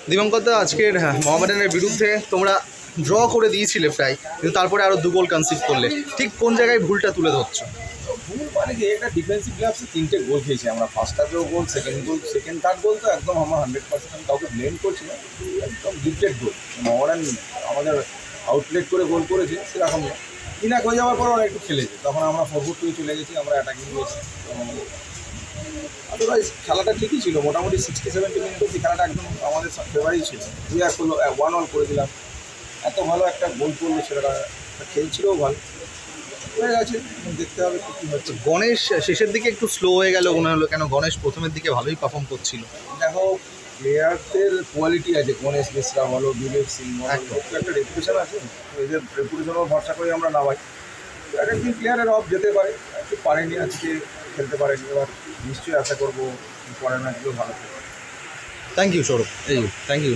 দিবঙ্কর দা, আজকের মোহামেডানের বিরুদ্ধে তোমরা ড্র করে দিয়েছিলে প্রায়, কিন্তু তারপরে আরও 2 গোল কনসিভ করলে, ঠিক কোন জায়গায় ভুলটা তুলে ধরছো? ভুল মানে কি, একটা ডিফেন্সিভ গ্লাভসে 3টে গোল খেয়েছি আমরা। ফার্স্ট হাফেও গোল, সেকেন্ড থার্ড গোল তো একদম আমার 100% আমি কাউকে ব্লেম করছি না, একদম গিফটেড গোল। মোহামেডান আমাদের আউটলেট করে গোল করেছে সেরকম না। ইনাক হয়ে যাওয়ার পর ওরা একটু খেলেছে, তখন আমরা ফরওয়ার্ড করে চলে গেছি, আমরা অ্যাটাকিং গেছি। আদারওয়াইজ খেলাটা ঠিকই ছিল, মোটামুটি 60-70 মিনিট অব্দি খেলাটা একদম আমাদের ফেভারিট ছিল। 2-1 হলো, 1-1 করে দিলাম। এত ভালো একটা গোল করলো, সেটা খেলছিলও ভালো হয়ে গেছে। দেখতে হবে কী হচ্ছে। গণেশ শেষের দিকে একটু স্লো হয়ে গেল মনে হলো, কেন গণেশ প্রথমের দিকে ভালোই পারফর্ম করছিল। দেখো, প্লেয়ারদের কোয়ালিটি আছে, গণেশ মিশ্রা বলো, বিবেক সিং বলো, একটা রেপুটেশন আছে। এদের রেপুটেশনও ভরসা করে আমরা নামাই। একদিন প্লেয়ারের অফ যেতে পারে, একটু পারেনি আজকে, খেলতে পারেনি। এবার নিশ্চয়ই আশা করবো পরের ম্যাচগুলো ভালো খেলবে। Thank you Sourav, thank you.